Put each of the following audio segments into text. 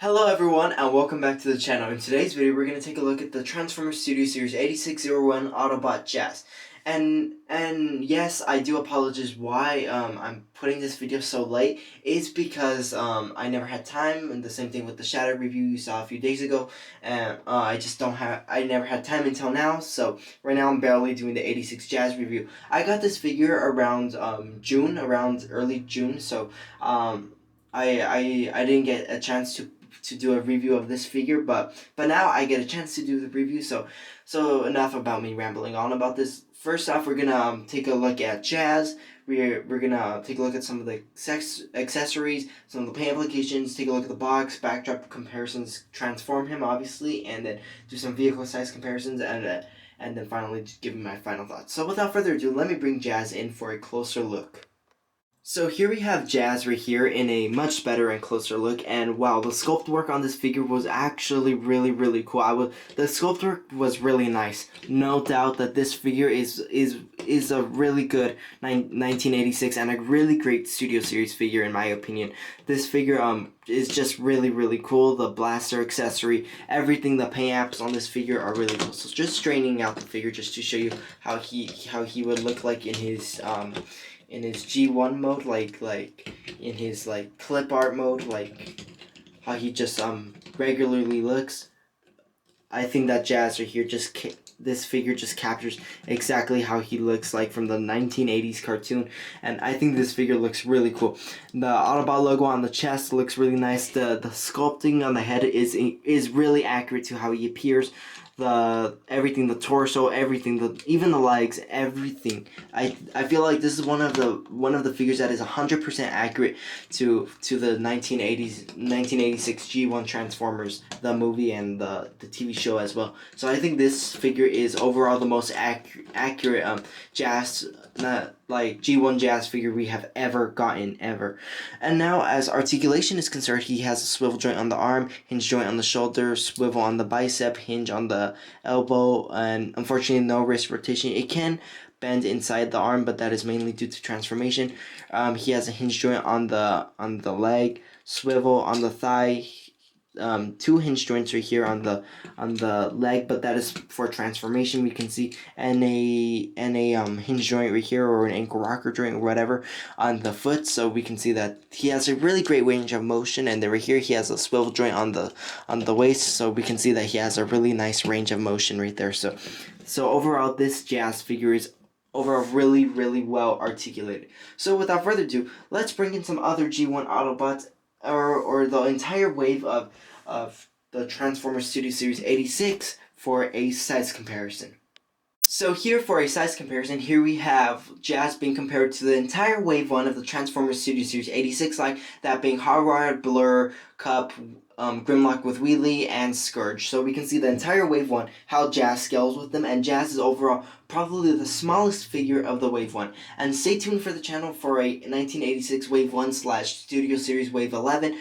Hello everyone and welcome back to the channel. In today's video we're going to take a look at the Transformers Studio Series 8601 Autobot Jazz. And yes, I do apologize why I'm putting this video so late. It's because I never had time, and the same thing with the Shadow review you saw a few days ago. And I never had time until now, so right now I'm barely doing the 86 Jazz review. I got this figure around around early June, so I didn't get a chance to do a review of this figure, but now I get a chance to do the review. So enough about me rambling on about this. First off, we're gonna take a look at Jazz. We're gonna take a look at some of the accessories, some of the paint applications, take a look at the box, backdrop comparisons, transform him obviously, and then do some vehicle size comparisons, and then finally just give me my final thoughts. So without further ado, let me bring Jazz in for a closer look. So here we have Jazz right here in a much better and closer look, and wow, the sculpt work on this figure was actually really cool. The sculpt work was really nice. No doubt that this figure is a really good 1986 and a really great Studio Series figure in my opinion. This figure is just really cool. The blaster accessory, everything, the paint apps on this figure are really cool. So just straightening out the figure just to show you how he would look like in his G1 mode, like in his clip art mode, like how he just regularly looks. I think that Jazz right here this figure just captures exactly how he looks like from the 1980s cartoon, and I think this figure looks really cool. The Autobot logo on the chest looks really nice. The sculpting on the head is really accurate to how he appears. Everything, the torso, everything, even the legs, everything. I feel like this is one of the figures that is 100% accurate to the 1986 G1 Transformers, the movie and the TV show as well. So I think this figure is overall the most accurate Jazz, G1 Jazz figure we have ever gotten ever. And now, as articulation is concerned, he has a swivel joint on the arm, hinge joint on the shoulder, swivel on the bicep, hinge on the elbow, and unfortunately no wrist rotation. It can bend inside the arm, but that is mainly due to transformation. He has a hinge joint on the leg, swivel on the thigh, two hinge joints right here on the leg, but that is for transformation, we can see, and a hinge joint right here, or an ankle rocker joint or whatever on the foot, so we can see that he has a really great range of motion. And then right here he has a swivel joint on the waist, so we can see that he has a really nice range of motion right there. So overall, this Jazz figure is overall really well articulated. So without further ado, let's bring in some other G1 Autobots, or the entire wave of the Transformers Studio Series 86 for a size comparison. So here for a size comparison, here we have Jazz being compared to the entire wave 1 of the Transformers Studio Series 86 line, that being Hot Rod, Blur, Cup, Grimlock with Wheelie, and Scourge. So we can see the entire wave 1, how Jazz scales with them, and Jazz is overall probably the smallest figure of the wave 1. And stay tuned for the channel for a 1986 wave 1 / Studio Series wave 11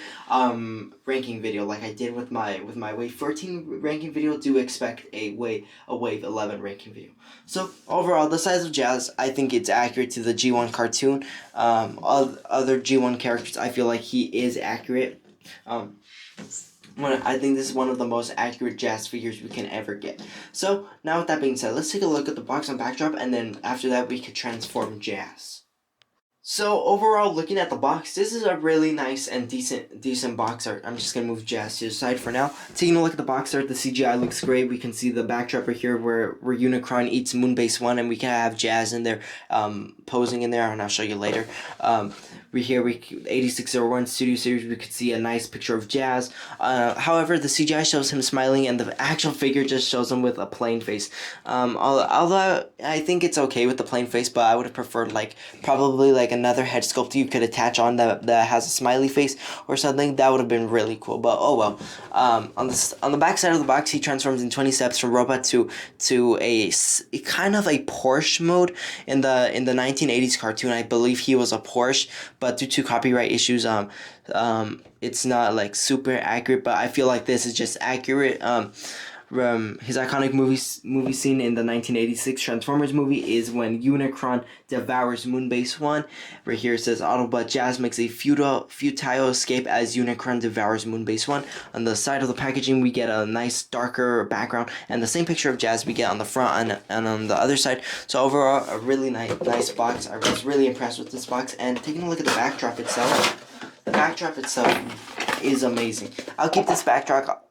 ranking video, like I did with my wave 14 ranking video. Do expect a wave 11 ranking video. So overall, the size of Jazz, I think it's accurate to the G1 cartoon. Other G1 characters, I feel like he is accurate. I think this is one of the most accurate Jazz figures we can ever get. So now with that being said, let's take a look at the box and backdrop, and then after that we can transform Jazz. So overall, looking at the box, this is a really nice and decent box art. I'm just gonna move Jazz to the side for now. Taking a look at the box art, the CGI looks great. We can see the backdrop right here where Unicron eats Moonbase 1, and we can have Jazz in there, posing in there, and I'll show you later. 8601 Studio Series, we could see a nice picture of Jazz. However, the CGI shows him smiling, and the actual figure just shows him with a plain face. Although I think it's okay with the plain face, but I would have preferred probably another head sculpt you could attach on that has a smiley face or something. That would have been really cool, but oh well. On the back side of the box, he transforms in 20 steps from robot to a kind of a Porsche mode. In the 1980s cartoon, I believe he was a Porsche, but due to copyright issues, it's not super accurate, but I feel like this is just accurate. his iconic movie scene in the 1986 Transformers movie is when Unicron devours Moonbase 1. Right here it says Autobot Jazz makes a futile escape as Unicron devours Moonbase 1. On the side of the packaging we get a nice darker background, and the same picture of Jazz we get on the front and on the other side. So overall, a really nice box. I was really impressed with this box, and taking a look at the backdrop itself. The backdrop itself is amazing. I'll keep this backdrop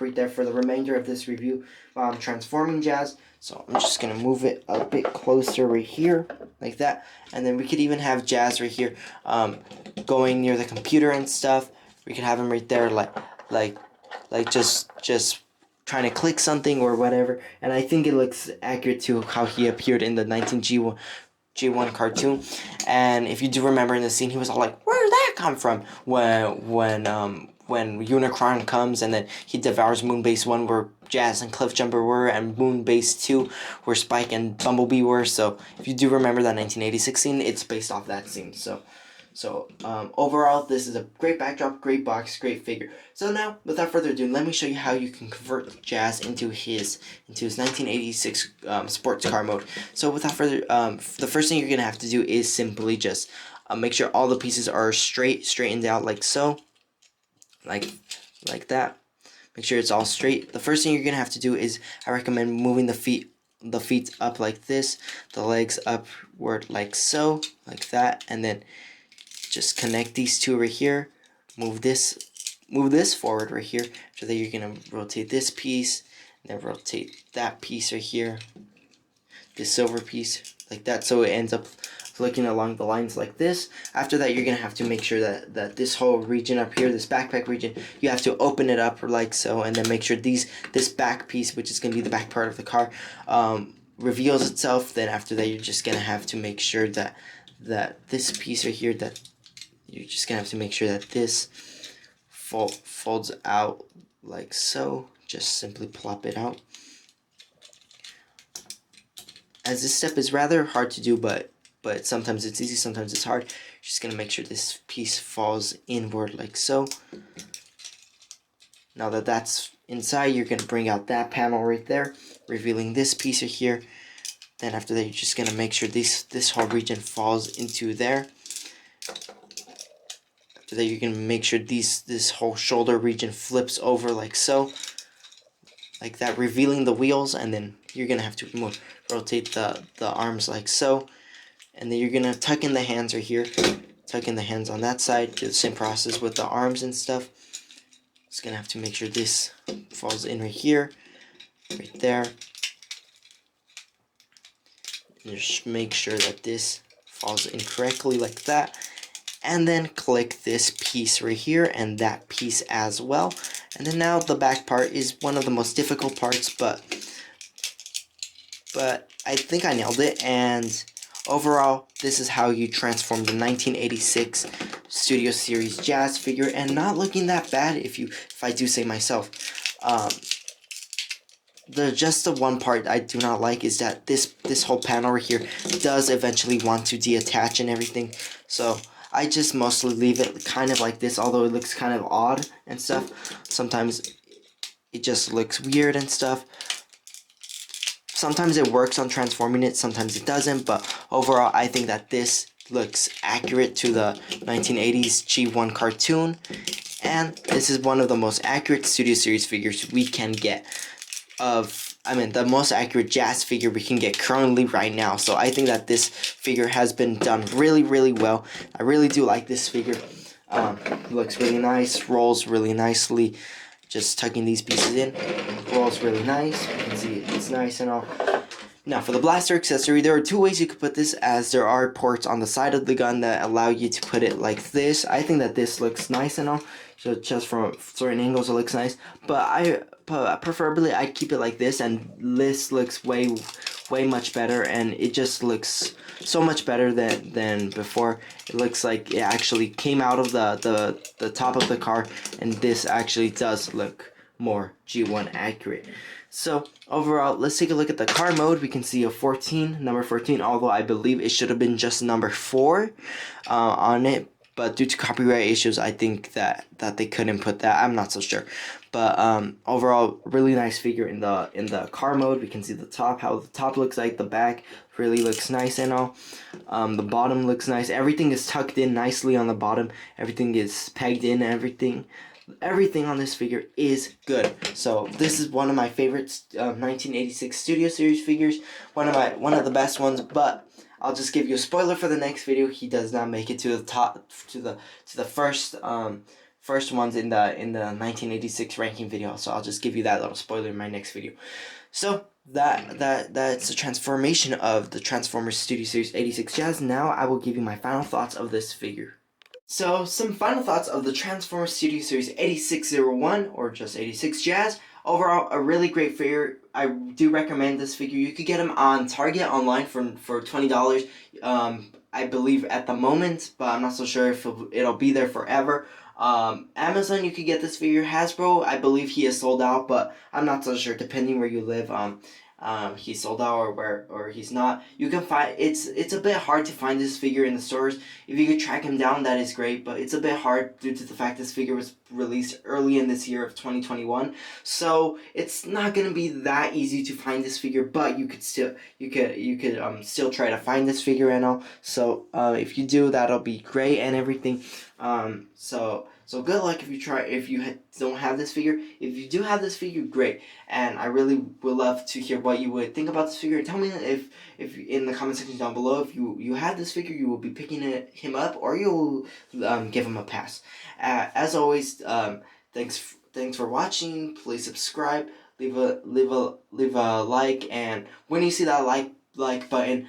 right there for the remainder of this review while I'm transforming Jazz. So I'm just going to move it a bit closer right here, like that. And then we could even have Jazz right here going near the computer and stuff. We could have him right there like just trying to click something or whatever. And I think it looks accurate to how he appeared in the 19G1 cartoon. And if you do remember in the scene, he was all like, "Where did that come from?" When Unicron comes and then he devours Moonbase 1 where Jazz and Cliffjumper were, and Moonbase 2 where Spike and Bumblebee were. So if you do remember that 1986 scene, it's based off that scene. So overall, this is a great backdrop, great box, great figure. So now, without further ado, let me show you how you can convert Jazz into his 1986 sports car mode. So without further, the first thing you're gonna have to do is simply just make sure all the pieces are straightened out like so, like that. Make sure it's all straight. The first thing you're gonna have to do is, I recommend moving the feet up like this, the legs upward like so, like that, and then just connect these two right here. Move this forward right here. After that, you're gonna rotate this piece, and then rotate that piece right here, this silver piece, like that, so it ends up looking along the lines like this. After that, you're gonna have to make sure that this whole region up here, this backpack region, you have to open it up like so, and then make sure this back piece, which is gonna be the back part of the car, reveals itself. Then after that, you're just gonna have to make sure that this piece right here, that you're just gonna have to make sure that this folds out like so. Just simply plop it out. As this step is rather hard to do, but sometimes it's easy, sometimes it's hard. Just gonna make sure this piece falls inward like so. Now that that's inside, you're gonna bring out that panel right there, revealing this piece right here. Then after that, you're just gonna make sure this whole region falls into there. After that, you're gonna make sure this whole shoulder region flips over like so, like that, revealing the wheels. And then you're gonna have to rotate the arms like so. And then you're gonna tuck in the hands right here, tuck in the hands on that side. Do the same process with the arms and stuff. Just gonna have to make sure this falls in right here, right there. And just make sure that this falls in correctly like that. And then click this piece right here and that piece as well. And then now the back part is one of the most difficult parts, but I think I nailed it. And overall, this is how you transform the 1986 Studio Series Jazz figure, and not looking that bad if I do say myself. Just the one part I do not like is that this whole panel right here does eventually want to deattach and everything. So I just mostly leave it kind of like this, although it looks kind of odd and stuff. Sometimes it just looks weird and stuff. Sometimes it works on transforming it, sometimes it doesn't, but overall I think that this looks accurate to the 1980s G1 cartoon, and this is one of the most accurate Studio Series figures we can get. The most accurate Jazz figure we can get currently right now. So I think that this figure has been done really, really well. I really do like this figure. Looks really nice, rolls really nicely. Just tucking these pieces in, rolls really nice. You can see it's nice and all. Now for the blaster accessory, there are two ways you could put this, as there are ports on the side of the gun that allow you to put it like this. I think that this looks nice and all, so just from certain angles it looks nice, but preferably I'd keep it like this, and this looks way much better, and it just looks so much better than before. It looks like it actually came out of the top of the car, and this actually does look more G1 accurate. So overall, let's take a look at the car mode. We can see a number 14, although I believe it should have been just number 4 on it. but due to copyright issues, I think that they couldn't put that. I'm not so sure, but overall, really nice figure in the car mode. We can see the top, how the top looks like. The back really looks nice and all. The bottom looks nice. Everything is tucked in nicely on the bottom. Everything is pegged in. Everything on this figure is good. So this is one of my favorites, 1986 Studio Series figures. One of the best ones. But I'll just give you a spoiler for the next video. He does not make it to the top, to the first ones in the 1986 ranking video. So I'll just give you that little spoiler in my next video. So that's a transformation of the Transformers Studio Series 86 Jazz. Now I will give you my final thoughts of this figure. So, some final thoughts of the Transformers Studio Series 8601, or just 86 Jazz. Overall, a really great figure. I do recommend this figure. You could get him on Target online for $20, I believe at the moment, but I'm not so sure if it'll be there forever. Amazon, you could get this figure. Hasbro, I believe he is sold out, but I'm not so sure, depending where you live. He's sold out or he's not. You can find it's a bit hard to find this figure in the stores. If you could track him down, that is great, but it's a bit hard due to the fact this figure was released early in this year of 2021. So it's not gonna be that easy to find this figure, but you could still try to find this figure and all. So if you do, that'll be great and everything. So good luck if you don't have this figure. If you do have this figure, great. And I really would love to hear what you would think about this figure. Tell me if in the comment section down below, if you had this figure, you will be picking him up, or you'll give him a pass. As always, thanks for watching. Please subscribe, leave a like, and when you see that like button,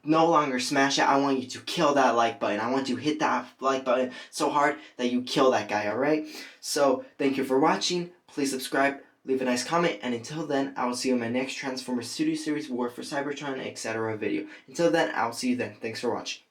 no longer smash it. I want you to kill that like button. I want you to hit that like button so hard that you kill that guy, alright? So, thank you for watching. Please subscribe, leave a nice comment, and until then, I will see you in my next Transformers Studio Series War for Cybertron, etc. video. Until then, I will see you then. Thanks for watching.